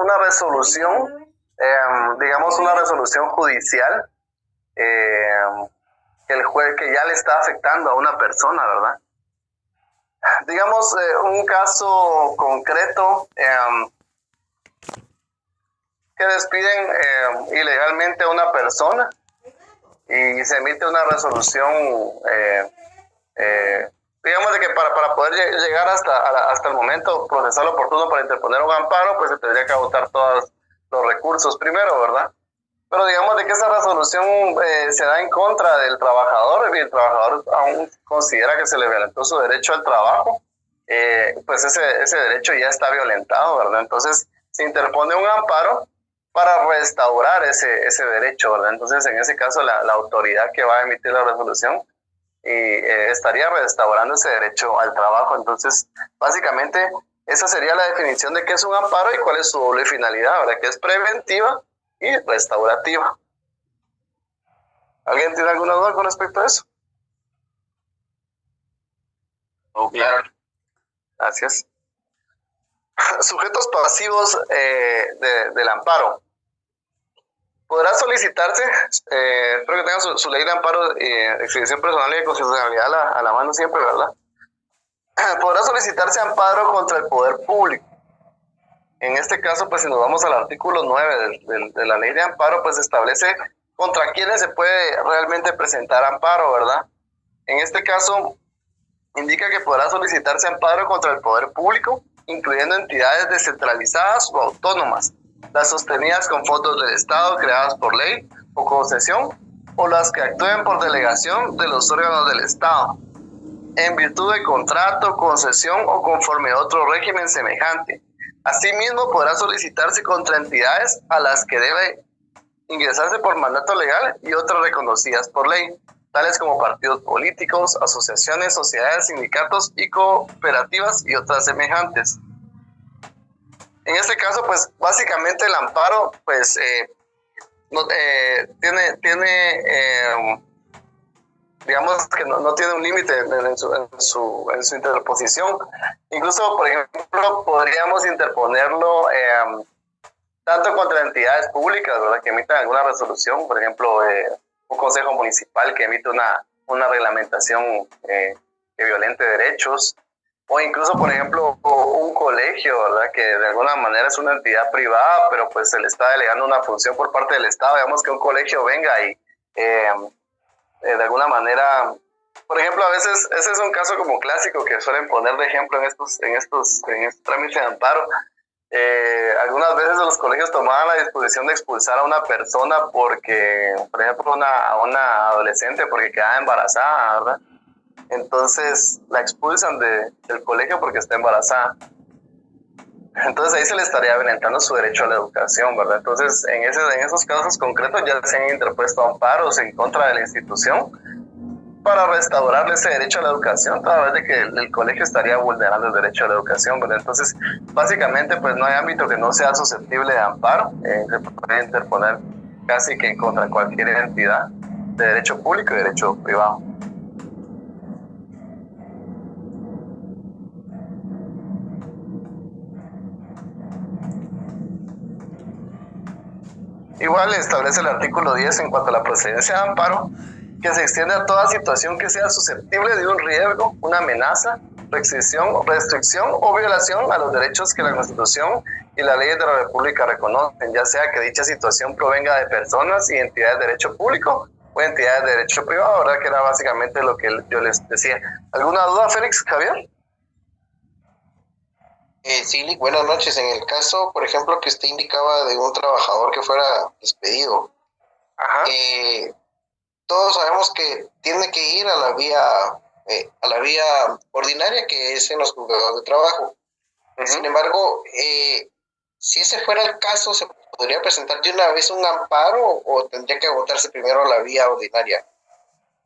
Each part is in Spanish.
una resolución, digamos una resolución judicial, que el juez que ya le está afectando a una persona, ¿verdad? Digamos un caso concreto, que despiden ilegalmente a una persona y se emite una resolución, digamos de que para poder llegar hasta el momento procesal oportuno para interponer un amparo, pues se tendría que agotar todos los recursos primero, ¿verdad? Pero digamos de que esa resolución se da en contra del trabajador y el trabajador aún considera que se le violentó su derecho al trabajo, pues ese derecho ya está violentado, ¿verdad? Entonces se interpone un amparo para restaurar ese derecho, ¿verdad? Entonces en ese caso la autoridad que va a emitir la resolución estaría restaurando ese derecho al trabajo. Entonces básicamente esa sería la definición de qué es un amparo y cuál es su doble finalidad, ¿verdad? Que es preventiva y restaurativa. ¿Alguien tiene alguna duda con respecto a eso? Claro. Gracias. Sujetos pasivos del amparo. Podrá solicitarse, espero que tengan su ley de amparo, exhibición personal y de constitucionalidad a la mano siempre, ¿verdad? Podrá solicitarse amparo contra el poder público. En este caso, pues si nos vamos al artículo 9 de la ley de amparo, pues establece contra quiénes se puede realmente presentar amparo, ¿verdad? En este caso, indica que podrá solicitarse amparo contra el poder público, incluyendo entidades descentralizadas o autónomas, las sostenidas con fondos del Estado creadas por ley o concesión, o las que actúen por delegación de los órganos del Estado, en virtud de contrato, concesión o conforme a otro régimen semejante. Asimismo, podrá solicitarse contra entidades a las que debe ingresarse por mandato legal y otras reconocidas por ley, tales como partidos políticos, asociaciones, sociedades, sindicatos y cooperativas y otras semejantes. En este caso, pues básicamente el amparo, pues tiene digamos que no tiene un límite en su interposición. Incluso, por ejemplo, podríamos interponerlo tanto contra entidades públicas, ¿verdad?, que emitan alguna resolución, por ejemplo, un consejo municipal que emite una reglamentación que violente derechos, o incluso, por ejemplo, un colegio, ¿verdad?, que de alguna manera es una entidad privada, pero pues se le está delegando una función por parte del Estado. Digamos que un colegio venga y de alguna manera, por ejemplo, a veces, ese es un caso como clásico que suelen poner de ejemplo en estos trámites de amparo. Algunas veces los colegios tomaban la disposición de expulsar a una persona porque, por ejemplo, a una adolescente porque quedaba embarazada, ¿verdad? Entonces la expulsan del colegio porque está embarazada. Entonces ahí se le estaría violentando su derecho a la educación, ¿verdad? Entonces en esos casos concretos ya se han interpuesto amparos en contra de la institución para restaurarle ese derecho a la educación, toda vez de que el colegio estaría vulnerando el derecho a la educación, ¿verdad? Entonces básicamente pues no hay ámbito que no sea susceptible de amparo, se puede interponer casi que contra cualquier entidad de derecho público y derecho privado. Igual establece el artículo 10 en cuanto a la procedencia de amparo, que se extiende a toda situación que sea susceptible de un riesgo, una amenaza, restricción o violación a los derechos que la Constitución y las leyes de la República reconocen, ya sea que dicha situación provenga de personas y entidades de derecho público o entidades de derecho privado, ¿verdad? Que era básicamente lo que yo les decía. ¿Alguna duda, Félix, Javier? Sí, buenas noches. En el caso, por ejemplo, que usted indicaba de un trabajador que fuera despedido, todos sabemos que tiene que ir a la vía ordinaria, que es en los juzgados de trabajo. Sin embargo, si ese fuera el caso, ¿se podría presentar de una vez un amparo o tendría que agotarse primero la vía ordinaria?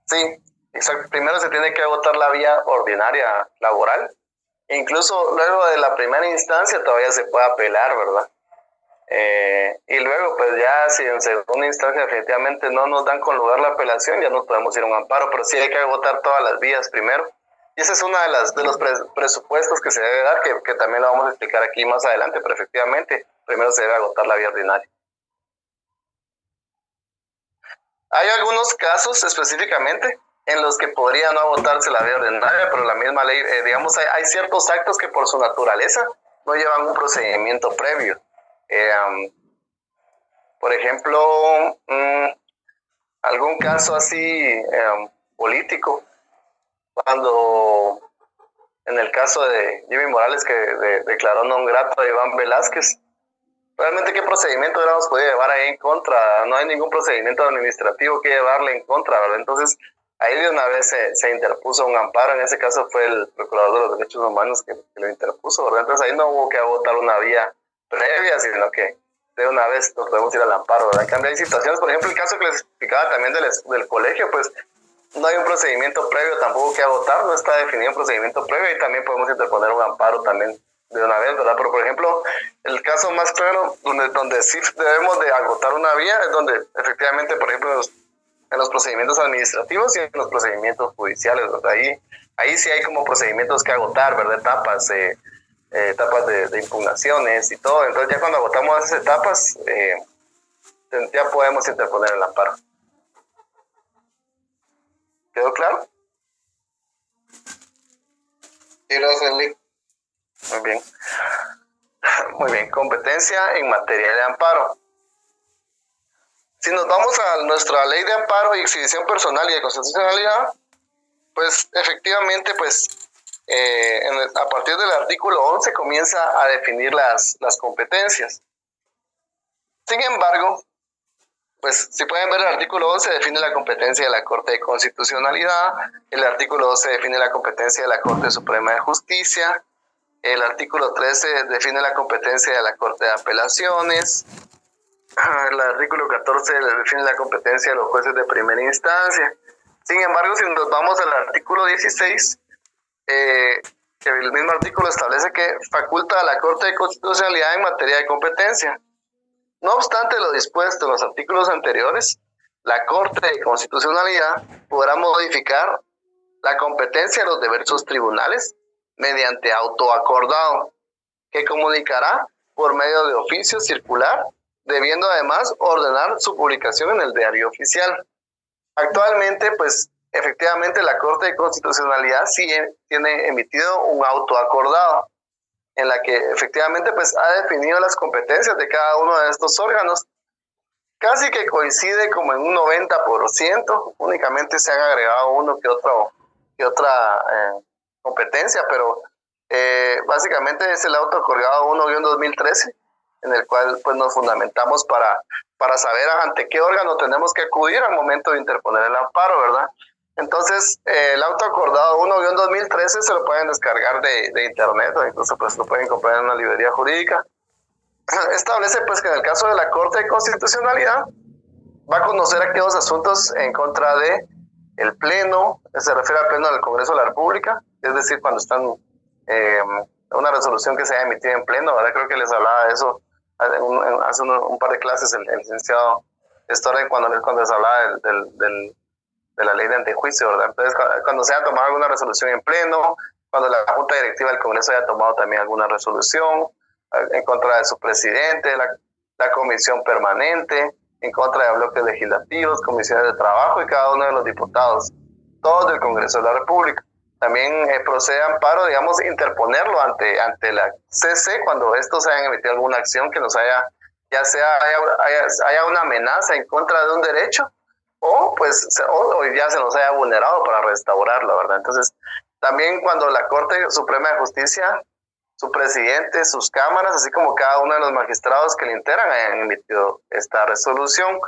Sí, exacto. Primero se tiene que agotar la vía ordinaria laboral. Incluso luego de la primera instancia todavía se puede apelar, ¿verdad? Y luego, pues ya si en segunda instancia definitivamente no nos dan con lugar la apelación, ya nos podemos ir a un amparo, pero sí hay que agotar todas las vías primero. Y ese es uno de los presupuestos que se debe dar, que también lo vamos a explicar aquí más adelante, pero efectivamente primero se debe agotar la vía ordinaria. Hay algunos casos específicamente en los que podría no agotarse la vía ordinaria, pero la misma ley, digamos, hay ciertos actos que por su naturaleza no llevan un procedimiento previo. Por ejemplo, algún caso así político, cuando en el caso de Jimmy Morales, que declaró non grato a Iván Velázquez, realmente qué procedimiento hubiéramos podido llevar ahí en contra. No hay ningún procedimiento administrativo que llevarle en contra, ¿verdad? Entonces ahí de una vez se interpuso un amparo. En ese caso fue el Procurador de los Derechos Humanos que lo interpuso, ¿verdad? Entonces ahí no hubo que agotar una vía previa, sino que de una vez nos podemos ir al amparo, ¿verdad? En cambio hay situaciones, por ejemplo el caso que les explicaba también del colegio, pues no hay un procedimiento previo tampoco que agotar, no está definido un procedimiento previo, y también podemos interponer un amparo también de una vez, ¿verdad? Pero por ejemplo, el caso más claro donde sí debemos de agotar una vía es donde efectivamente, por ejemplo, en los procedimientos administrativos y en los procedimientos judiciales, ¿verdad? Ahí sí hay como procedimientos que agotar, ¿verdad? Etapas de impugnaciones y todo. Entonces ya cuando agotamos esas etapas, ya podemos interponer el amparo. ¿Quedó claro? Sí, gracias, Lick. Muy bien. Muy bien. Competencia en materia de amparo. Si nos vamos a nuestra ley de amparo y exhibición personal y de constitucionalidad, pues efectivamente, pues a partir del artículo 11 comienza a definir las competencias. Sin embargo, pues si pueden ver, el artículo 11 define la competencia de la Corte de Constitucionalidad, el artículo 12 define la competencia de la Corte Suprema de Justicia, el artículo 13 define la competencia de la Corte de Apelaciones, el artículo 14 define la competencia de los jueces de primera instancia. Sin embargo, si nos vamos al artículo 16, que el mismo artículo establece que faculta a la Corte de Constitucionalidad en materia de competencia. No obstante lo dispuesto en los artículos anteriores, la Corte de Constitucionalidad podrá modificar la competencia de los diversos tribunales mediante autoacordado, que comunicará por medio de oficio circular, debiendo además ordenar su publicación en el Diario Oficial. Actualmente, pues, efectivamente la Corte de Constitucionalidad sí tiene emitido un autoacordado, en la que efectivamente pues ha definido las competencias de cada uno de estos órganos. Casi que coincide como en un 90%, únicamente se han agregado uno que otra competencia, pero básicamente es el autoacordado 1-2013, en el cual pues nos fundamentamos para saber ante qué órgano tenemos que acudir al momento de interponer el amparo, ¿verdad? Entonces, el autoacordado 1-2013 se lo pueden descargar de internet, o incluso pues lo pueden comprar en una librería jurídica. Establece pues que en el caso de la Corte de Constitucionalidad va a conocer aquellos asuntos en contra de el Pleno, se refiere al Pleno del Congreso de la República, es decir, cuando están una resolución que se haya emitido en Pleno, ¿verdad? Creo que les hablaba de eso hace un par de clases el licenciado Storren cuando les hablaba de la ley de antejuicio, ¿verdad? Entonces, cuando se haya tomado alguna resolución en Pleno, cuando la Junta Directiva del Congreso haya tomado también alguna resolución en contra de su presidente, la comisión permanente, en contra de bloques legislativos, comisiones de trabajo y cada uno de los diputados, todos del Congreso de la República. También procede amparo, digamos, interponerlo ante la CC cuando estos hayan emitido alguna acción que nos haya una amenaza en contra de un derecho, o ya se nos haya vulnerado para restaurarlo, ¿verdad? Entonces, también cuando la Corte Suprema de Justicia, su presidente, sus cámaras, así como cada uno de los magistrados que le integran hayan emitido esta resolución.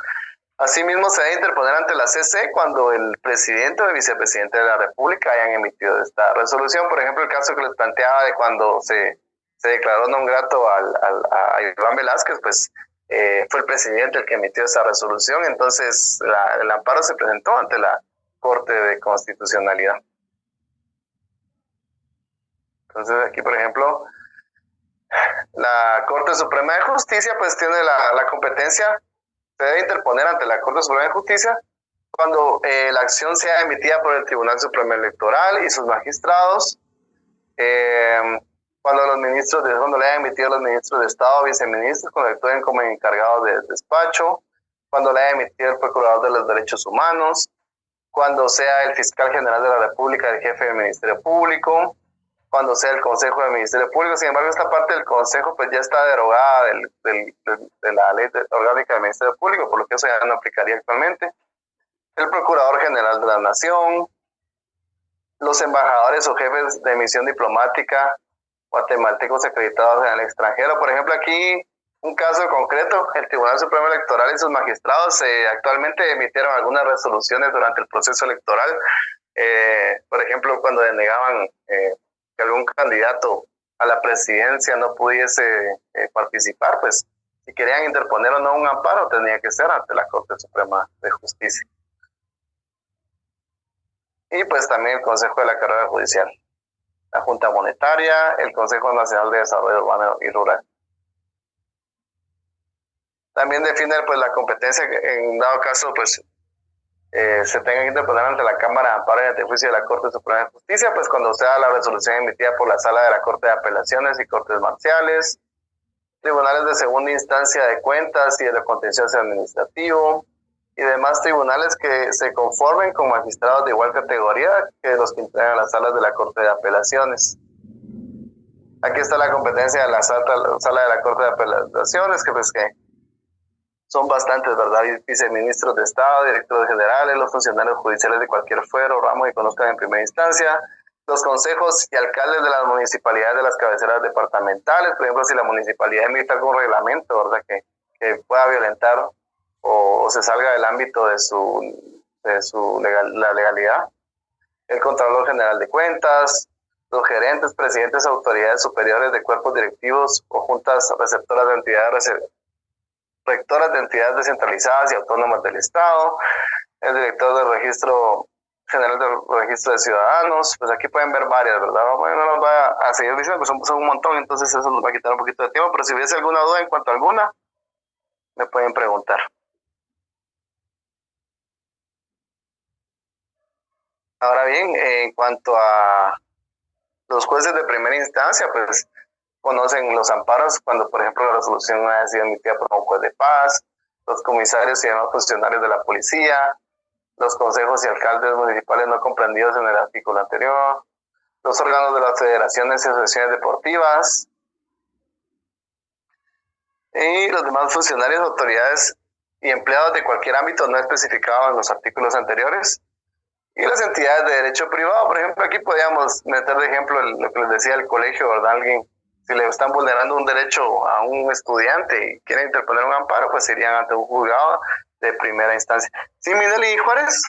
Asimismo, se debe interponer ante la CC cuando el presidente o el vicepresidente de la República hayan emitido esta resolución. Por ejemplo, el caso que les planteaba de cuando se declaró non grato a Iván Velázquez, pues fue el presidente el que emitió esa resolución. Entonces, el amparo se presentó ante la Corte de Constitucionalidad. Entonces, aquí, por ejemplo, la Corte Suprema de Justicia pues tiene la competencia, se debe interponer ante la Corte Suprema de Justicia cuando la acción sea emitida por el Tribunal Supremo Electoral y sus magistrados, cuando le hayan emitido a los ministros de Estado o viceministros, cuando actúen como encargados de despacho, cuando le haya emitido el Procurador de los Derechos Humanos, cuando sea el Fiscal General de la República, el jefe del Ministerio Público, cuando sea el Consejo del Ministerio Público. Sin embargo, esta parte del Consejo pues ya está derogada de la ley orgánica del Ministerio Público, por lo que eso ya no aplicaría actualmente. El Procurador General de la Nación, los embajadores o jefes de misión diplomática guatemaltecos acreditados en el extranjero. Por ejemplo, aquí un caso concreto, el Tribunal Supremo Electoral y sus magistrados actualmente emitieron algunas resoluciones durante el proceso electoral. Por ejemplo, cuando denegaban que algún candidato a la presidencia no pudiese participar, pues si querían interponer o no un amparo, tenía que ser ante la Corte Suprema de Justicia. Y pues también el Consejo de la Carrera Judicial, la Junta Monetaria, el Consejo Nacional de Desarrollo Urbano y Rural. También define pues la competencia que en dado caso pues se tenga que interponer ante la Cámara de Amparo y ante juicio de la Corte Suprema de Justicia, pues cuando sea la resolución emitida por la Sala de la Corte de Apelaciones y Cortes Marciales, tribunales de segunda instancia de cuentas y de contencioso administrativo, y demás tribunales que se conformen con magistrados de igual categoría que los que integran las salas de la Corte de Apelaciones. Aquí está la competencia de la sala de la Corte de Apelaciones, que pues que son bastantes, ¿verdad? Viceministros de Estado, directores generales, los funcionarios judiciales de cualquier fuero o ramo que conozcan en primera instancia, los consejos y alcaldes de las municipalidades de las cabeceras departamentales. Por ejemplo, si la municipalidad emite algún reglamento, ¿verdad?, que pueda violentar o se salga del ámbito de la legalidad. El Contralor General de Cuentas, los gerentes, presidentes, autoridades superiores de cuerpos directivos o juntas receptoras de entidades rectoras de entidades descentralizadas y autónomas del Estado, el director del Registro General del Registro de Ciudadanos. Pues aquí pueden ver varias, ¿verdad? Bueno, no nos va a seguir diciendo, pues son un montón, entonces eso nos va a quitar un poquito de tiempo, pero si hubiese alguna duda en cuanto a alguna, me pueden preguntar. Ahora bien, en cuanto a los jueces de primera instancia, pues conocen los amparos cuando, por ejemplo, la resolución ha sido emitida por un juez de paz, los comisarios y demás funcionarios de la policía, los consejos y alcaldes municipales no comprendidos en el artículo anterior, los órganos de las federaciones y asociaciones deportivas, y los demás funcionarios, autoridades y empleados de cualquier ámbito no especificado en los artículos anteriores, y las entidades de derecho privado. Por ejemplo, aquí podríamos meter de ejemplo lo que les decía el colegio, ¿verdad? Alguien, si le están vulnerando un derecho a un estudiante y quieren interponer un amparo, pues irían ante un juzgado de primera instancia. ¿Sí, Minelli Juárez?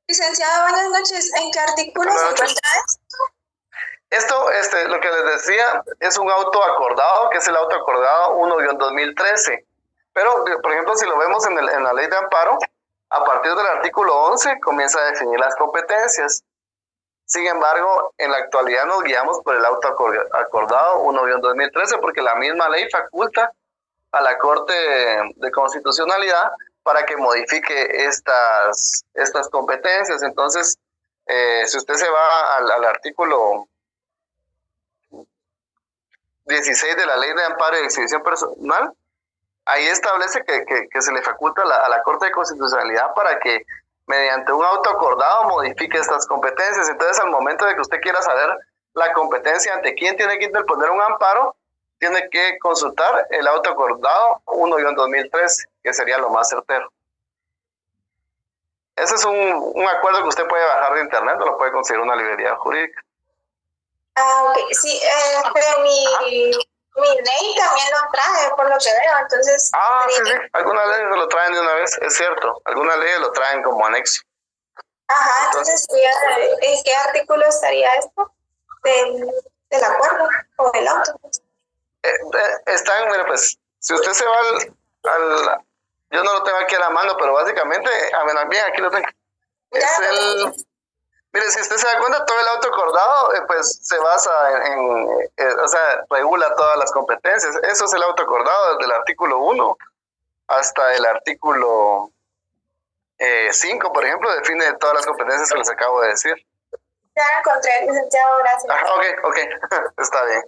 Licenciado, buenas noches. ¿En qué artículo se encuentra esto? Esto, lo que les decía, es un auto acordado, que es el auto acordado 1-2013. Pero, por ejemplo, si lo vemos en la ley de amparo, a partir del artículo 11 comienza a definir las competencias. Sin embargo, en la actualidad nos guiamos por el auto acordado 1-2013 porque la misma ley faculta a la Corte de Constitucionalidad para que modifique estas competencias. Entonces, si usted se va al artículo 16 de la Ley de Amparo y Exhibición Personal, ahí establece que se le faculta a la Corte de Constitucionalidad para que mediante un auto acordado modifique estas competencias. Entonces, al momento de que usted quiera saber la competencia ante quién tiene que interponer un amparo, tiene que consultar el auto acordado 1-2013, que sería lo más certero. Ese es un acuerdo que usted puede bajar de internet o lo puede conseguir en una librería jurídica. Ah, ok, sí, pero mi ley también lo trae, por lo que veo, entonces... Sí, algunas leyes lo traen de una vez, es cierto, algunas leyes lo traen como anexo. Ajá, entonces, ¿en qué artículo estaría esto? ¿Del acuerdo o del auto? Mira, pues, si usted se va al yo no lo tengo aquí a la mano, pero básicamente, bien, aquí lo tengo. Mire, si usted se da cuenta, todo el auto acordado, pues se basa o sea, regula todas las competencias. Eso es el auto acordado, desde el artículo 1 hasta el artículo 5, por ejemplo, define todas las competencias que les acabo de decir. Ya lo encontré, licenciado, gracias. Ok, está bien.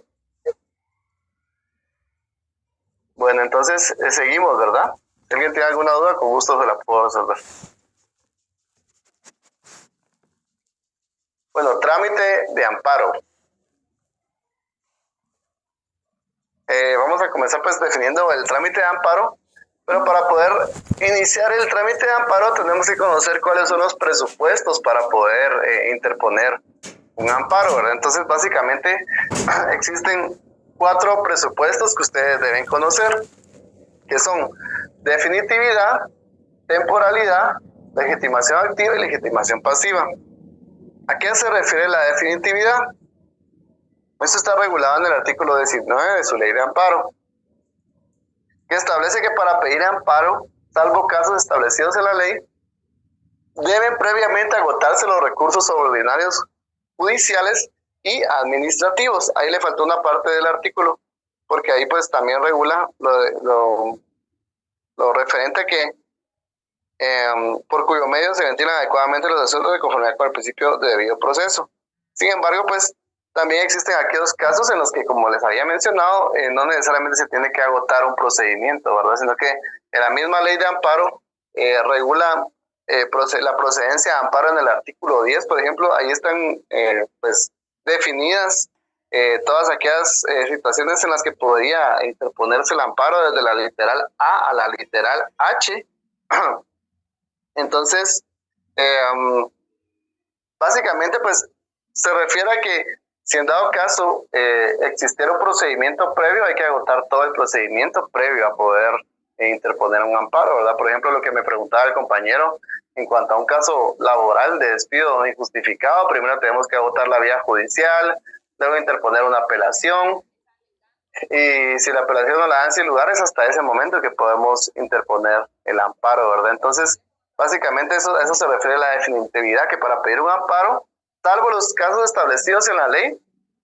Bueno, entonces seguimos, ¿verdad? Si alguien tiene alguna duda, con gusto se la puedo resolver. Bueno, trámite de amparo. Vamos a comenzar pues definiendo el trámite de amparo, pero para poder iniciar el trámite de amparo tenemos que conocer cuáles son los presupuestos para poder interponer un amparo, ¿verdad? Entonces básicamente existen 4 presupuestos que ustedes deben conocer, que son definitividad, temporalidad, legitimación activa y legitimación pasiva. ¿A qué se refiere la definitividad? Esto está regulado en el artículo 19 de su ley de amparo, que establece que para pedir amparo, salvo casos establecidos en la ley, deben previamente agotarse los recursos ordinarios judiciales y administrativos. Ahí le faltó una parte del artículo, porque ahí pues también regula lo referente a que por cuyo medio se ventilan adecuadamente los asuntos de conformidad con el principio de debido proceso. Sin embargo, pues también existen aquellos casos en los que, como les había mencionado, no necesariamente se tiene que agotar un procedimiento, ¿verdad? Sino que en la misma ley de amparo regula la procedencia de amparo en el artículo 10, por ejemplo. Ahí están pues definidas todas aquellas situaciones en las que podría interponerse el amparo desde la literal A a la literal H. Entonces, básicamente, pues se refiere a que si en dado caso existiera un procedimiento previo, hay que agotar todo el procedimiento previo a poder interponer un amparo, ¿verdad? Por ejemplo, lo que me preguntaba el compañero en cuanto a un caso laboral de despido injustificado, primero tenemos que agotar la vía judicial, luego interponer una apelación, y si la apelación no la dan sin lugar, es hasta ese momento que podemos interponer el amparo, ¿verdad? Entonces, básicamente eso se refiere a la definitividad, que para pedir un amparo, salvo los casos establecidos en la ley,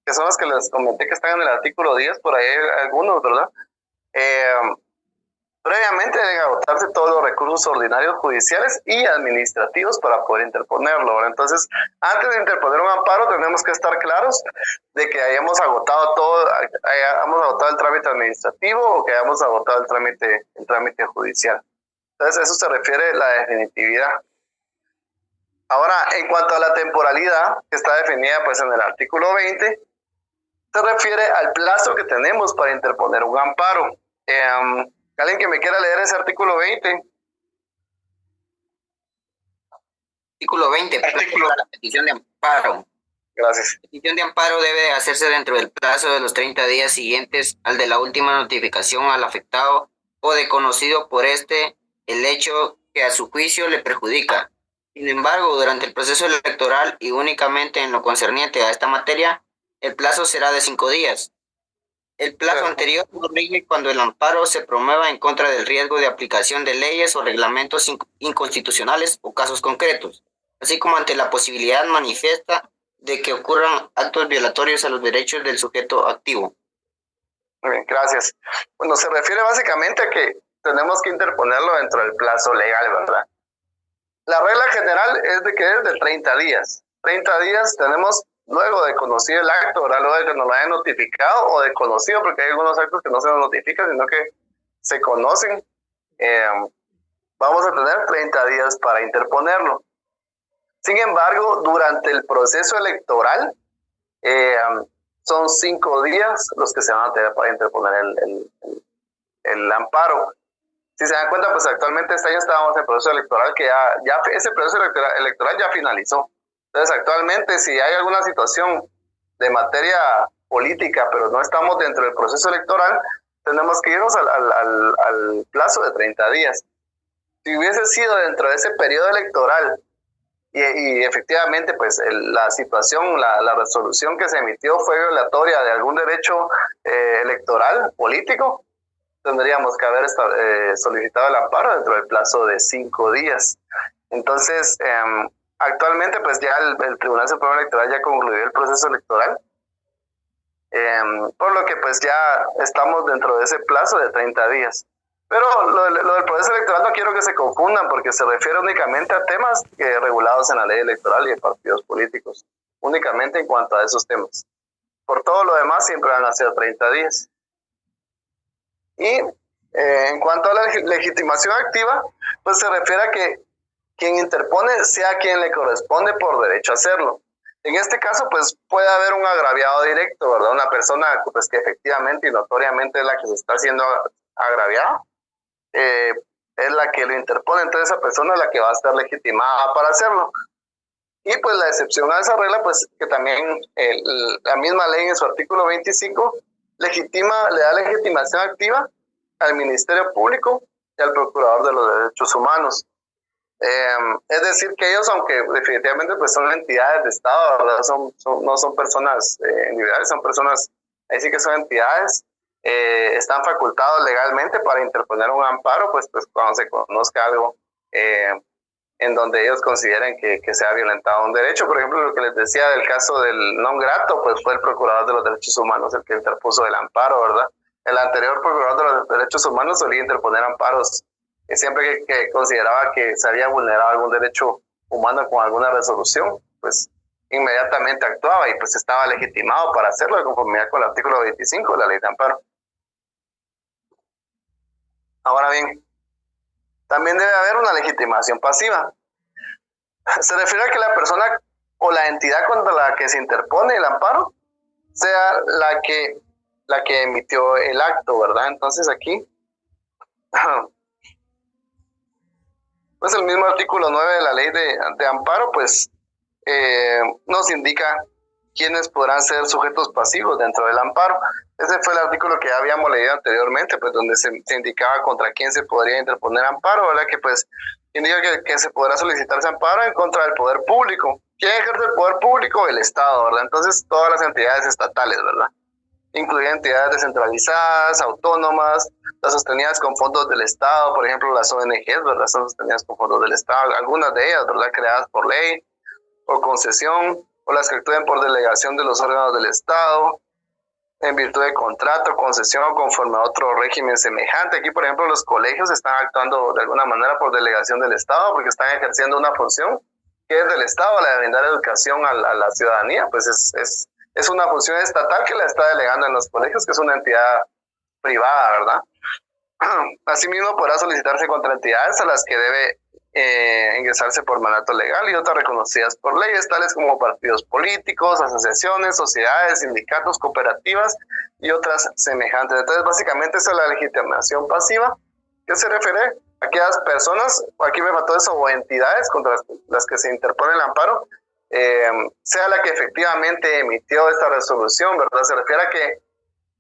que son los que les comenté que están en el artículo 10, por ahí hay algunos, ¿verdad? Previamente deben agotarse todos los recursos ordinarios judiciales y administrativos para poder interponerlo, ¿verdad? Entonces, antes de interponer un amparo, tenemos que estar claros de que hayamos agotado el trámite administrativo o que hayamos agotado el trámite judicial. Entonces, eso se refiere a la definitividad. Ahora, en cuanto a la temporalidad, que está definida pues en el artículo 20, se refiere al plazo que tenemos para interponer un amparo. ¿Alguien que me quiera leer ese artículo 20? Artículo 20, la petición de amparo. Gracias. La petición de amparo debe hacerse dentro del plazo de los 30 días siguientes al de la última notificación al afectado o de conocido por este el hecho que a su juicio le perjudica. Sin embargo, durante el proceso electoral y únicamente en lo concerniente a esta materia, el plazo será de 5 días. El plazo anterior no rige cuando el amparo se promueva en contra del riesgo de aplicación de leyes o reglamentos inconstitucionales o casos concretos, así como ante la posibilidad manifiesta de que ocurran actos violatorios a los derechos del sujeto activo. Muy bien, gracias. Bueno, se refiere básicamente a que tenemos que interponerlo dentro del plazo legal, ¿verdad? La regla general es de que es de 30 días. 30 días tenemos luego de conocido el acto, ¿verdad? Luego de que nos lo hayan notificado o de conocido, porque hay algunos actos que no se nos notifican, sino que se conocen. Vamos a tener 30 días para interponerlo. Sin embargo, durante el proceso electoral, son 5 días los que se van a tener para interponer el amparo. Si se dan cuenta, pues actualmente este año estábamos en el proceso electoral que ya ese proceso electoral ya finalizó. Entonces, actualmente, si hay alguna situación de materia política, pero no estamos dentro del proceso electoral, tenemos que irnos al plazo de 30 días. Si hubiese sido dentro de ese periodo electoral y efectivamente, pues la situación, la resolución que se emitió fue violatoria de algún derecho electoral, político, tendríamos que haber solicitado el amparo dentro del plazo de 5 días. Entonces, actualmente, pues ya el Tribunal Supremo Electoral ya concluyó el proceso electoral, por lo que pues ya estamos dentro de ese plazo de 30 días. Pero lo del proceso electoral no quiero que se confundan porque se refiere únicamente a temas regulados en la ley electoral y de partidos políticos. únicamente en cuanto a esos temas. Por todo lo demás siempre van a ser 30 días. Y en cuanto a la legitimación activa, pues se refiere a que quien interpone sea quien le corresponde por derecho hacerlo. En este caso, pues puede haber un agraviado directo, ¿verdad? Una persona pues, que efectivamente y notoriamente es la que se está haciendo agraviada, es la que lo interpone, entonces esa persona es la que va a estar legitimada para hacerlo. Y pues la excepción a esa regla, pues que también la misma ley en su artículo 25 le da legitimación activa al Ministerio Público y al Procurador de los Derechos Humanos. Es decir, que ellos, aunque definitivamente pues son entidades de Estado, ¿verdad? No son personas individuales, son personas, ahí sí que son entidades, están facultados legalmente para interponer un amparo, pues cuando se conozca algo en donde ellos consideren que se ha violentado un derecho. Por ejemplo, lo que les decía del caso del non grato, pues fue el Procurador de los Derechos Humanos el que interpuso el amparo, ¿verdad? El anterior Procurador de los Derechos Humanos solía interponer amparos siempre que consideraba que se había vulnerado algún derecho humano con alguna resolución, pues inmediatamente actuaba y pues estaba legitimado para hacerlo de conformidad con el artículo 25 de la ley de amparo. Ahora bien, también debe haber una legitimación pasiva. Se refiere a que la persona o la entidad contra la que se interpone el amparo sea la que emitió el acto, ¿verdad? Entonces aquí pues el mismo artículo 9 de la ley de amparo, pues nos indica quiénes podrán ser sujetos pasivos dentro del amparo. Ese fue el artículo que ya habíamos leído anteriormente, pues donde se indicaba contra quién se podría interponer amparo, ¿verdad? Que pues indica que se podrá solicitarse amparo en contra del poder público. ¿Quién ejerce el poder público? El Estado, ¿verdad? Entonces todas las entidades estatales, ¿verdad? Incluye entidades descentralizadas, autónomas, las sostenidas con fondos del Estado, por ejemplo, las ONGs, ¿verdad? Son sostenidas con fondos del Estado, algunas de ellas, ¿verdad? Creadas por ley, por concesión, o las que actúen por delegación de los órganos del Estado, en virtud de contrato, concesión o conforme a otro régimen semejante. Aquí, por ejemplo, los colegios están actuando de alguna manera por delegación del Estado, porque están ejerciendo una función que es del Estado, la de brindar educación a la ciudadanía, pues es una función estatal que la está delegando en los colegios, que es una entidad privada, ¿verdad? Asimismo, podrá solicitarse contra entidades a las que debe ingresarse por mandato legal y otras reconocidas por leyes, tales como partidos políticos, asociaciones, sociedades, sindicatos, cooperativas y otras semejantes. Entonces, básicamente, esa es la legitimación pasiva, que se refiere a aquellas personas, aquí me faltó eso, o entidades contra las que se interpone el amparo, sea la que efectivamente emitió esta resolución, ¿verdad? Se refiere a que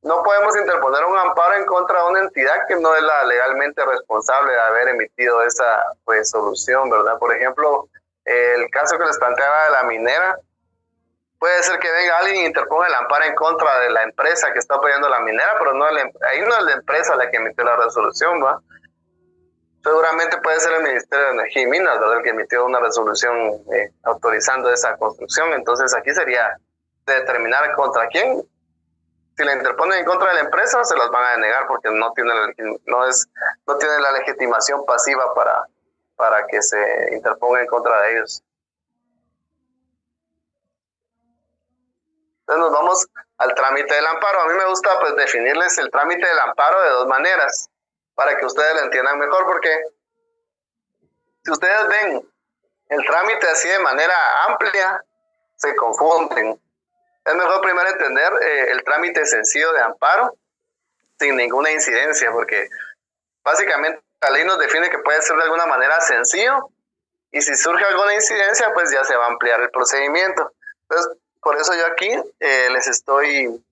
no podemos interponer un amparo en contra de una entidad que no es la legalmente responsable de haber emitido esa resolución, ¿verdad? Por ejemplo, el caso que les planteaba de la minera, puede ser que venga alguien y interponga el amparo en contra de la empresa que está apoyando la minera, pero ahí no es la empresa la que emitió la resolución, ¿va? Seguramente puede ser el Ministerio de Energía y Minas, ¿verdad? El que emitió una resolución autorizando esa construcción. Entonces aquí sería determinar contra quién. Si la interponen en contra de la empresa, se las van a denegar porque no tiene la legitimación pasiva para que se interponga en contra de ellos. Entonces nos vamos al trámite del amparo. A mí me gusta pues definirles el trámite del amparo de dos maneras, para que ustedes lo entiendan mejor, porque si ustedes ven el trámite así de manera amplia, se confunden. Es mejor primero entender el trámite sencillo de amparo sin ninguna incidencia, porque básicamente la ley nos define que puede ser de alguna manera sencillo y si surge alguna incidencia, pues ya se va a ampliar el procedimiento. Entonces, por eso yo aquí les estoy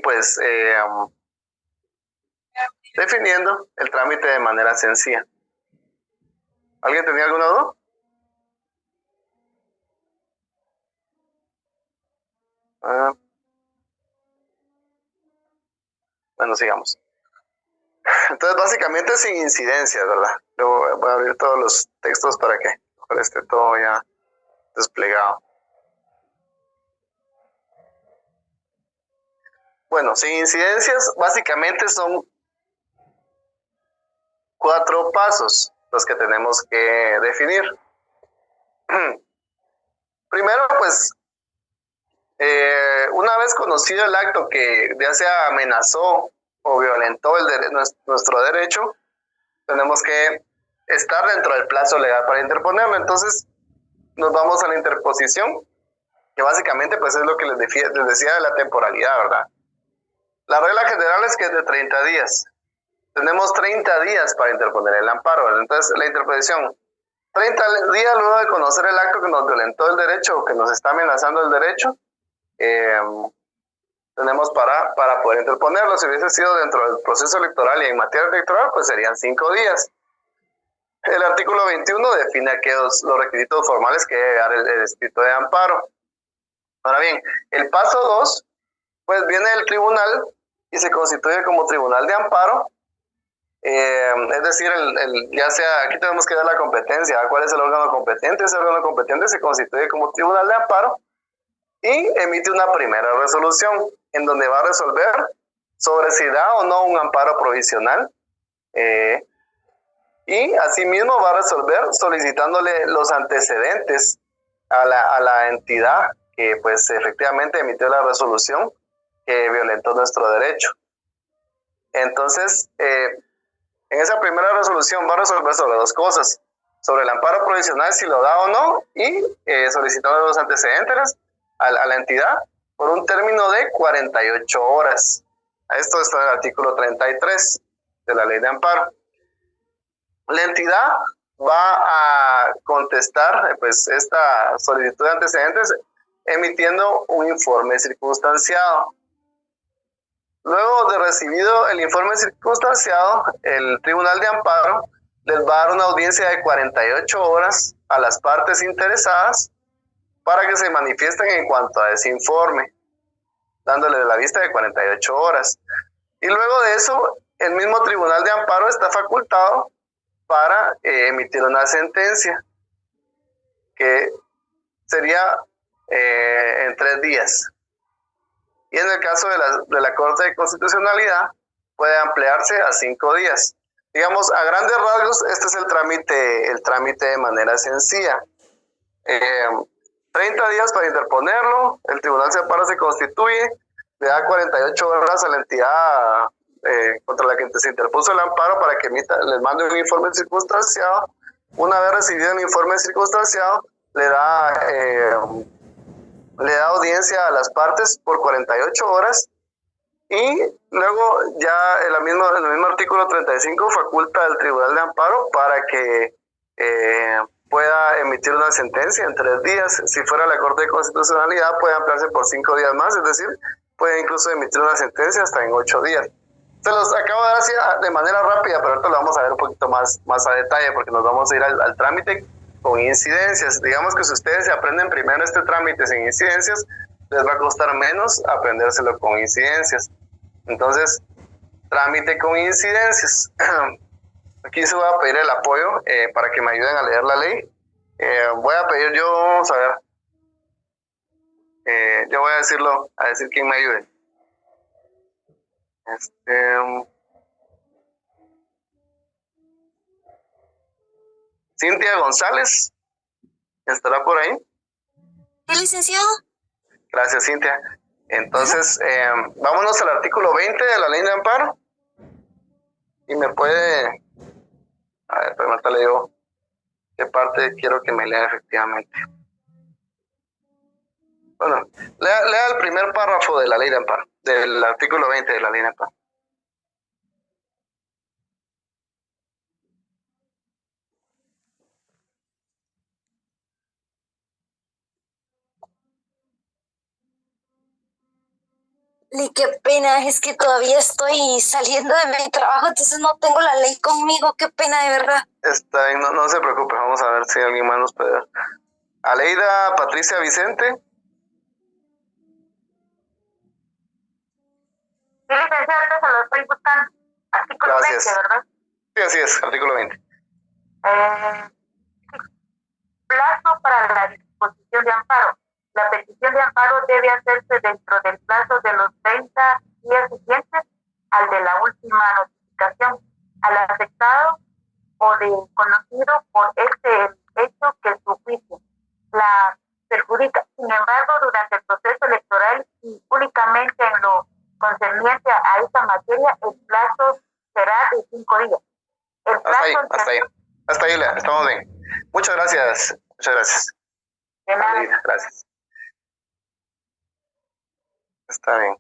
pues definiendo el trámite de manera sencilla. ¿Alguien tenía alguna duda? Bueno, sigamos. Entonces, básicamente sin incidencias, ¿verdad? Luego voy a abrir todos los textos para que esté todo ya desplegado. Bueno, sin incidencias, básicamente son 4 pasos los que tenemos que definir. Primero, pues, una vez conocido el acto que ya sea amenazó o violentó nuestro derecho, tenemos que estar dentro del plazo legal para interponerlo. Entonces, nos vamos a la interposición, que básicamente pues es lo que les decía de la temporalidad, ¿verdad? La regla general es que es de 30 días. Tenemos 30 días para interponer el amparo, ¿verdad? Entonces, la interposición, 30 días luego de conocer el acto que nos violentó el derecho o que nos está amenazando el derecho, tenemos para poder interponerlo. Si hubiese sido dentro del proceso electoral y en materia electoral, pues serían 5 días. El artículo 21 define aquellos los requisitos formales que debe dar el escrito de amparo. Ahora bien, el paso 2, pues viene el tribunal y se constituye como tribunal de amparo. Es decir, ya sea, aquí tenemos que dar la competencia, ¿cuál es el órgano competente? Ese órgano competente se constituye como tribunal de amparo y emite una primera resolución en donde va a resolver sobre si da o no un amparo provisional, y asimismo va a resolver solicitándole los antecedentes a la entidad que pues efectivamente emitió la resolución que violentó nuestro derecho. Entonces, en esa primera resolución va a resolver sobre dos cosas: sobre el amparo provisional, si lo da o no, y solicitando los antecedentes a la entidad por un término de 48 horas. Esto está en el artículo 33 de la ley de amparo. La entidad va a contestar pues esta solicitud de antecedentes emitiendo un informe circunstanciado. Luego de recibido el informe circunstanciado, el Tribunal de Amparo les va a dar una audiencia de 48 horas a las partes interesadas para que se manifiesten en cuanto a ese informe, dándole la vista de 48 horas. Y luego de eso, el mismo Tribunal de Amparo está facultado para emitir una sentencia, que sería en 3 días. Y en el caso de la Corte de Constitucionalidad, puede ampliarse a 5 días. Digamos, a grandes rasgos, este es el trámite de manera sencilla. 30 días para interponerlo, el Tribunal de Amparo se constituye, le da 48 horas a la entidad contra la que se interpuso el amparo para que les mande un informe circunstanciado. Una vez recibido el informe circunstanciado, le da audiencia a las partes por 48 horas y luego ya el mismo artículo 35 faculta al Tribunal de Amparo para que pueda emitir una sentencia en 3 días. Si fuera la Corte de Constitucionalidad, puede ampliarse por 5 días más, es decir, puede incluso emitir una sentencia hasta en 8 días. Se los acabo de dar así de manera rápida, pero ahorita lo vamos a ver un poquito más a detalle, porque nos vamos a ir al trámite con incidencias. Digamos que si ustedes se aprenden primero este trámite sin incidencias, les va a costar menos aprendérselo con incidencias. Entonces, trámite con incidencias. Aquí se va a pedir el apoyo para que me ayuden a leer la ley. Voy a pedir yo, vamos a ver. Yo voy a decir quién me ayude. Cintia González, ¿estará por ahí? ¿El licenciado? Gracias, Cintia. Entonces, vámonos al artículo 20 de la ley de amparo. Y me puede... A ver, permítale yo qué parte quiero que me lea efectivamente. Bueno, lea el primer párrafo de la ley de amparo, del artículo 20 de la ley de amparo. Y qué pena, es que todavía estoy saliendo de mi trabajo, entonces no tengo la ley conmigo, qué pena de verdad. Está bien, no se preocupe, vamos a ver si alguien más nos puede dar. Aleida Patricia Vicente. Sí, licenciado, se lo estoy buscando. Artículo Gracias. 20, ¿verdad? Sí, así es, artículo 20. Plazo para la disposición de amparo. La petición de amparo debe hacerse dentro del plazo de los 30 días siguientes al de la última notificación al afectado o de conocido por este hecho que su juicio la perjudica. Sin embargo, durante el proceso electoral y únicamente en lo concerniente a esta materia, el plazo será de 5 días. El plazo hasta ahí, Lea, estamos bien. Muchas gracias. De nada. Gracias. Está bien.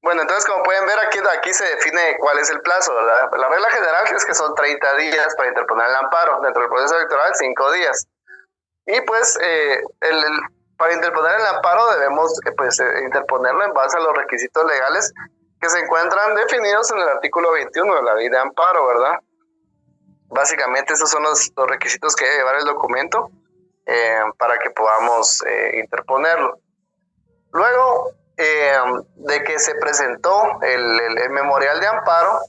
Bueno, entonces como pueden ver aquí se define cuál es el plazo, ¿verdad? La regla general es que son 30 días para interponer el amparo. Dentro del proceso electoral, 5 días. Y pues para interponer el amparo debemos interponerlo en base a los requisitos legales que se encuentran definidos en el artículo 21 de la ley de amparo, ¿verdad? Básicamente esos son los requisitos que debe llevar el documento para que podamos interponerlo. Luego de que se presentó el memorial de amparo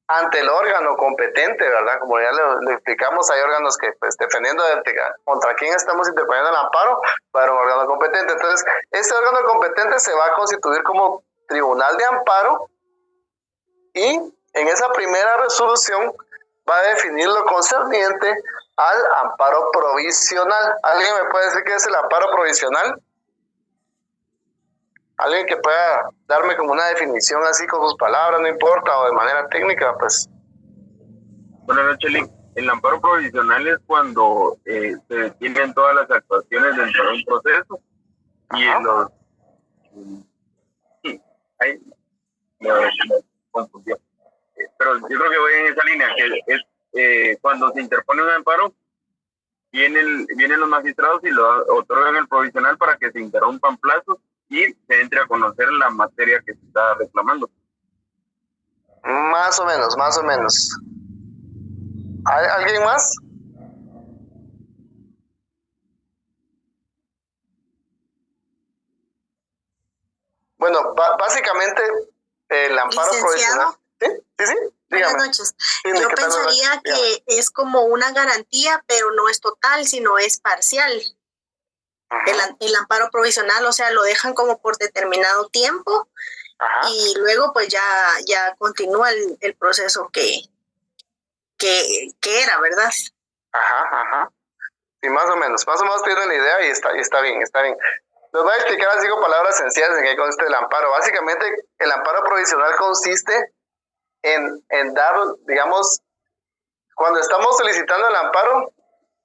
ante el órgano competente, ¿verdad? Como ya le explicamos, hay órganos que, pues, dependiendo de contra quién estamos interponiendo el amparo, va a haber un órgano competente. Entonces, este órgano competente se va a constituir como tribunal de amparo y en esa primera resolución va a definir lo concerniente al amparo provisional. ¿Alguien me puede decir qué es el amparo provisional? Alguien que pueda darme como una definición así con sus palabras, no importa, o de manera técnica, pues. Buenas noches, Lick. El amparo provisional es cuando se detienen todas las actuaciones dentro de un proceso. Y en los... Sí, ahí me confundió. Pero yo creo que voy en esa línea, que es cuando se interpone un amparo, vienen los magistrados y lo otorgan el provisional para que se interrumpan plazos y se entre a conocer la materia que se está reclamando. Más o menos. ¿Hay alguien más? Bueno, básicamente el amparo provisional. Sí, dígame. Buenas noches. Yo pensaría que es como una garantía, pero no es total, sino es parcial. El amparo provisional, o sea, lo dejan como por determinado tiempo. Ajá. Y luego pues ya continúa el proceso que era, ¿verdad? Ajá. Sí, más o menos tienen la idea y está bien. Les voy a explicar así con palabras sencillas en qué consiste el amparo. Básicamente, el amparo provisional consiste en dar, digamos, cuando estamos solicitando el amparo,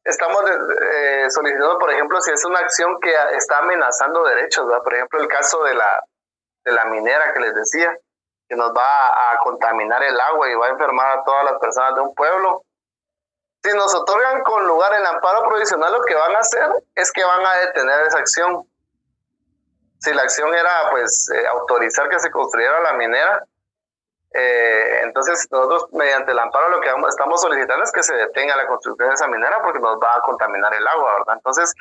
estamos solicitando, por ejemplo, si es una acción que está amenazando derechos, ¿verdad? Por ejemplo, el caso de la minera que les decía, que nos va a contaminar el agua y va a enfermar a todas las personas de un pueblo. Si nos otorgan con lugar el amparo provisional, lo que van a hacer es que van a detener esa acción. Si la acción era, pues, autorizar que se construyera la minera, entonces nosotros mediante el amparo lo que estamos solicitando es que se detenga la construcción de esa minera porque nos va a contaminar el agua, ¿verdad? Entonces,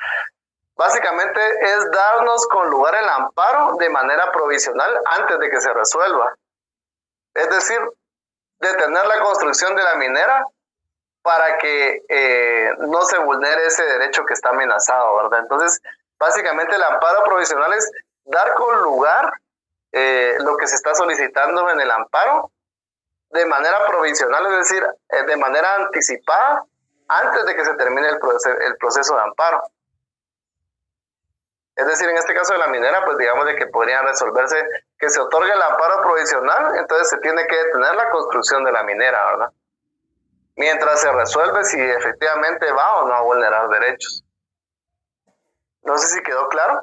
básicamente es darnos con lugar el amparo de manera provisional antes de que se resuelva. Es decir, detener la construcción de la minera para que no se vulnere ese derecho que está amenazado, ¿verdad? Entonces, básicamente el amparo provisional es dar con lugar lo que se está solicitando en el amparo de manera provisional, es decir, de manera anticipada antes de que se termine el proceso de amparo. Es decir, en este caso de la minera, pues digamos de que podría resolverse que se otorgue el amparo provisional, entonces se tiene que detener la construcción de la minera, ¿verdad? Mientras se resuelve si efectivamente va o no a vulnerar derechos. No sé si quedó claro.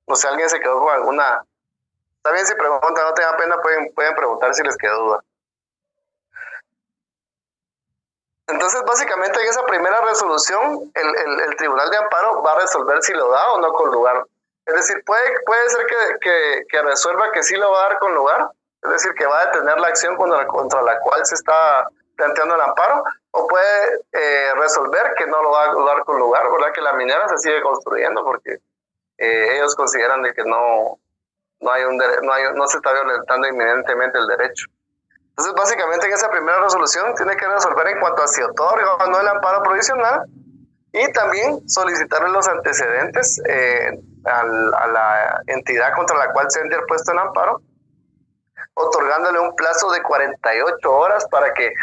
O si alguien se quedó con alguna... Está bien si preguntan, no tengan pena, pueden preguntar si les quedó duda. Entonces, básicamente en esa primera resolución, el Tribunal de Amparo va a resolver si lo da o no con lugar. Es decir, puede ser que resuelva que sí lo va a dar con lugar, es decir, que va a detener la acción contra la cual se está planteando el amparo, o puede resolver que no lo va a dar con lugar, ¿verdad? Que la minera se sigue construyendo porque ellos consideran de que no se está violentando inminentemente el derecho. Entonces, básicamente en esa primera resolución tiene que resolver en cuanto a si otorga o no el amparo provisional y también solicitarle los antecedentes a la entidad contra la cual se ha interpuesto el amparo, otorgándole un plazo de 48 horas para que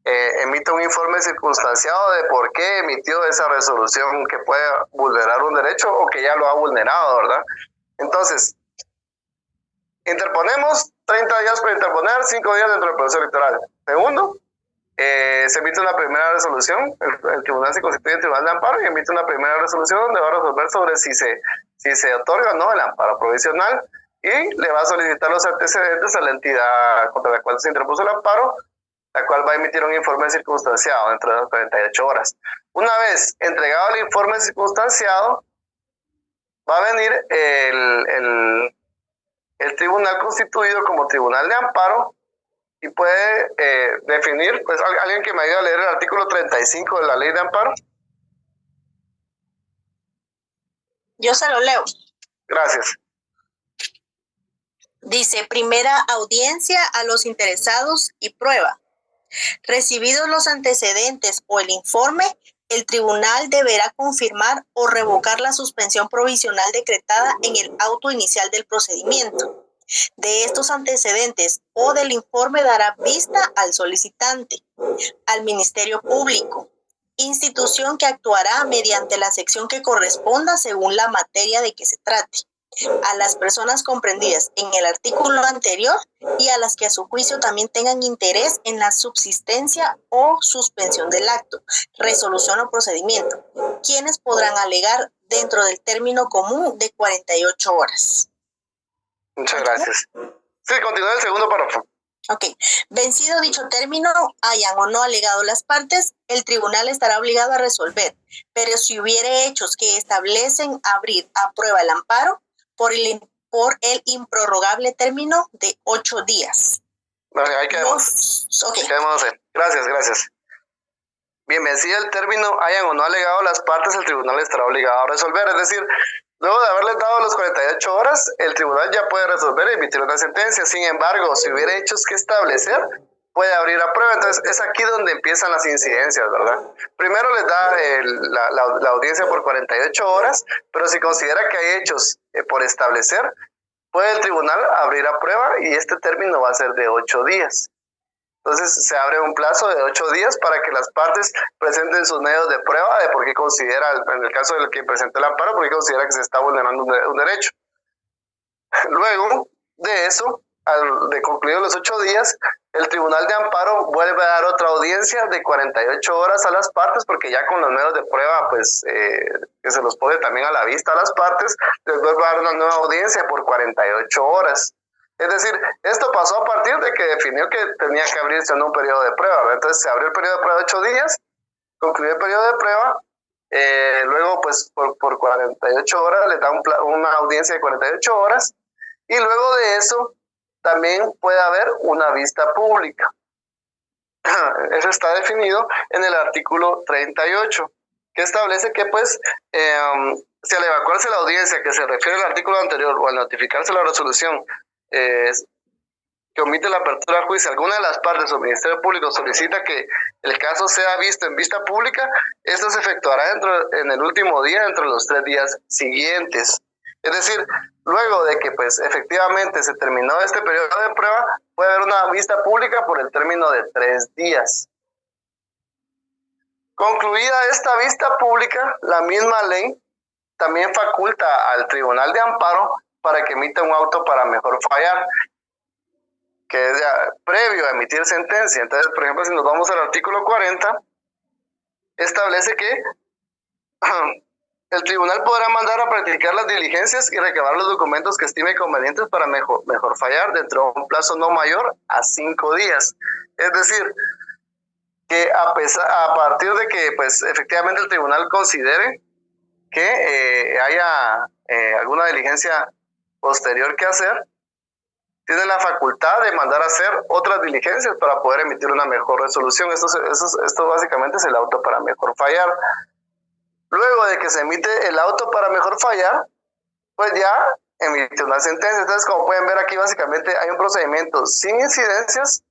emite un informe circunstanciado de por qué emitió esa resolución que puede vulnerar un derecho o que ya lo ha vulnerado, ¿verdad? Entonces, interponemos 30 días para interponer, 5 días dentro del proceso electoral. Segundo, se emite una primera resolución, el tribunal se constituye en tribunal de amparo y emite una primera resolución donde va a resolver sobre si se otorga o no el amparo provisional y le va a solicitar los antecedentes a la entidad contra la cual se interpuso el amparo, la cual va a emitir un informe circunstanciado dentro de las 48 horas. Una vez entregado el informe circunstanciado, va a venir el tribunal constituido como tribunal de amparo y puede definir, pues alguien que me ayude a leer el artículo 35 de la ley de amparo. Yo se lo leo. Gracias. Dice, primera audiencia a los interesados y prueba. Recibidos los antecedentes o el informe, el tribunal deberá confirmar o revocar la suspensión provisional decretada en el auto inicial del procedimiento. De estos antecedentes o del informe dará vista al solicitante, al Ministerio Público, institución que actuará mediante la sección que corresponda según la materia de que se trate, a las personas comprendidas en el artículo anterior y a las que a su juicio también tengan interés en la subsistencia o suspensión del acto, resolución o procedimiento, quienes podrán alegar dentro del término común de 48 horas. Muchas gracias. Sí, continúa el segundo párrafo. Ok. Vencido dicho término, hayan o no alegado las partes, el tribunal estará obligado a resolver, pero si hubiere hechos que establecen abrir a prueba el amparo, por el improrrogable término de 8 días. Vale, ahí quedamos. Okay. Quedamos ahí. Gracias. Bien, vencido el término, hayan o no alegado las partes, el tribunal estará obligado a resolver. Es decir, luego de haberles dado las 48 horas, el tribunal ya puede resolver y emitir una sentencia. Sin embargo, si hubiera hechos que establecer, puede abrir a prueba. Entonces, es aquí donde empiezan las incidencias, ¿verdad? Primero les da la audiencia por 48 horas, pero si considera que hay hechos por establecer, puede el tribunal abrir a prueba y este término va a ser de 8 días. Entonces, se abre un plazo de 8 días para que las partes presenten sus medios de prueba de por qué considera, en el caso del que presente el amparo, por qué considera que se está vulnerando un derecho. Luego de eso, de concluidos los 8 días, el tribunal de amparo vuelve a dar otra audiencia de 48 horas a las partes, porque ya con los medios de prueba, pues, que se los pone también a la vista a las partes, les vuelve a dar una nueva audiencia por 48 horas. Es decir, esto pasó a partir de que definió que tenía que abrirse en un periodo de prueba, ¿verdad? Entonces se abrió el periodo de prueba de 8 días, concluyó el periodo de prueba, luego pues por 48 horas le da una audiencia de 48 horas y luego de eso también puede haber una vista pública. Eso está definido en el artículo 38, que establece que pues si al evacuarse la audiencia que se refiere al artículo anterior o al notificarse la resolución que omite la apertura a juicio, alguna de las partes o el Ministerio Público solicita que el caso sea visto en vista pública, esto se efectuará en el último día, entre los 3 días siguientes. Es decir, luego de que pues efectivamente se terminó este periodo de prueba, puede haber una vista pública por el término de 3 días. Concluida esta vista pública, la misma ley también faculta al Tribunal de Amparo para que emita un auto para mejor fallar, que es ya previo a emitir sentencia. Entonces, por ejemplo, si nos vamos al artículo 40, establece que el tribunal podrá mandar a practicar las diligencias y recabar los documentos que estime convenientes para mejor fallar dentro de un plazo no mayor a 5 días. Es decir, que a partir de que pues efectivamente el tribunal considere que haya alguna diligencia posterior que hacer, tiene la facultad de mandar a hacer otras diligencias para poder emitir una mejor resolución. Esto básicamente es el auto para mejor fallar. Luego de que se emite el auto para mejor fallar, pues ya emite una sentencia. Entonces, como pueden ver aquí, básicamente hay un procedimiento sin incidencias,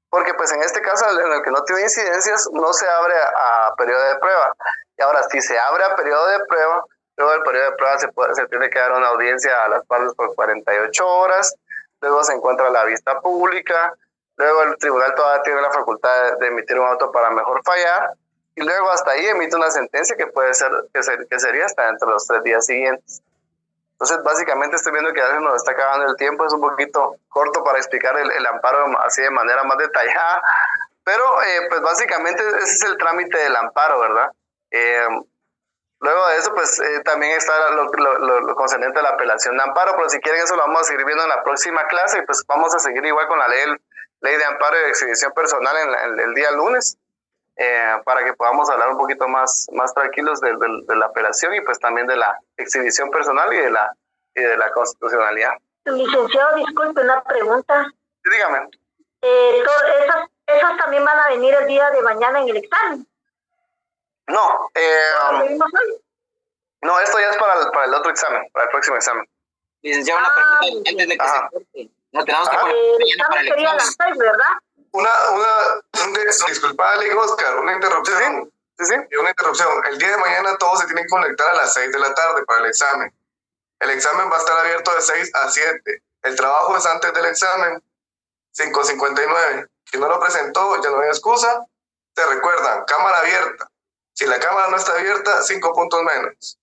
porque pues en este caso en el que no tiene incidencias, no se abre a periodo de prueba. Y ahora, si se abre a periodo de prueba, luego del periodo de prueba se tiene que dar una audiencia a las partes por 48 horas, luego se encuentra la vista pública, luego el tribunal todavía tiene la facultad de emitir un auto para mejor fallar, y luego hasta ahí emite una sentencia que puede ser, que sería hasta dentro de los 3 días siguientes. Entonces, básicamente estoy viendo que a veces nos está acabando el tiempo, es un poquito corto para explicar el amparo así de manera más detallada, pero pues básicamente ese es el trámite del amparo, ¿verdad? Luego de eso, pues también está lo concerniente a la apelación de amparo, pero si quieren eso lo vamos a seguir viendo en la próxima clase, y pues vamos a seguir igual con la ley de amparo y de exhibición personal en el día lunes, para que podamos hablar un poquito más tranquilos de la apelación y pues también de la exhibición personal y de la constitucionalidad. Licenciado, disculpe, una pregunta. Sí, dígame. ¿Esas también van a venir el día de mañana en el examen? No, no, esto ya es para el otro examen, para el próximo examen. Licenciado, una pregunta antes de que se corte. No tenemos que poner el examen sería a las 6, ¿verdad? Disculpale, Oscar, una interrupción. Sí. Y una interrupción. El día de mañana todos se tienen que conectar a las 6 de la tarde para el examen. El examen va a estar abierto de 6 a 7. El trabajo es antes del examen, 5:59. Si no lo presentó, ya no hay excusa. Te recuerdan, cámara abierta. Si la cámara no está abierta, 5 puntos menos.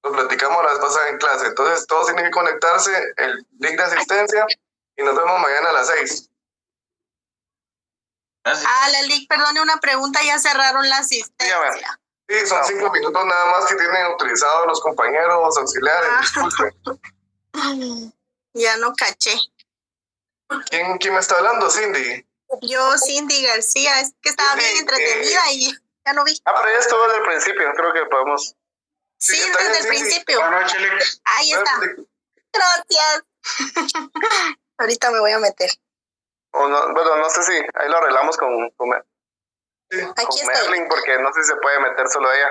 Lo platicamos la vez pasada en clase. Entonces, todos tienen que conectarse, el link de asistencia, y nos vemos mañana a las 6. Lelic, perdone una pregunta, ya cerraron la asistencia. Sí, son 5 minutos nada más que tienen utilizados los compañeros auxiliares. Disculpen. Ya no caché. ¿Quién me está hablando, Cindy? Yo, Cindy García, es que estaba bien entretenida y ya no vi. Pero ya estuvo desde el principio, creo que podemos. Sí, desde el principio. Buenas noches, Lex. Ahí está. Gracias. Ahorita me voy a meter. No sé si ahí lo arreglamos con Aquí Merlin, porque no sé si se puede meter solo ella.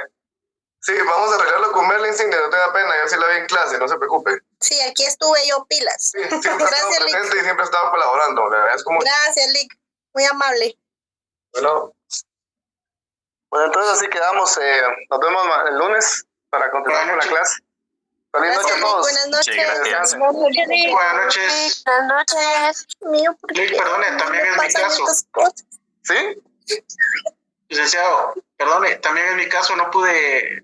Sí, vamos a arreglarlo con Merlin, Cindy, no te da pena, yo sí la vi en clase, no se preocupe. Sí, aquí estuve yo pilas. Sí, siempre he estado presente y siempre he estado colaborando, le agradezco mucho. Gracias, Lick, muy amable. Bueno, entonces así quedamos, nos vemos el lunes para continuar con la clase. Feliz noche a todos. Buenas noches. Buenas noches. Buenas noches. Mío, ¿por Lick, qué perdone, también es mi pasan caso. estas cosas? ¿Sí? Licenciado, perdone, también en mi caso no pude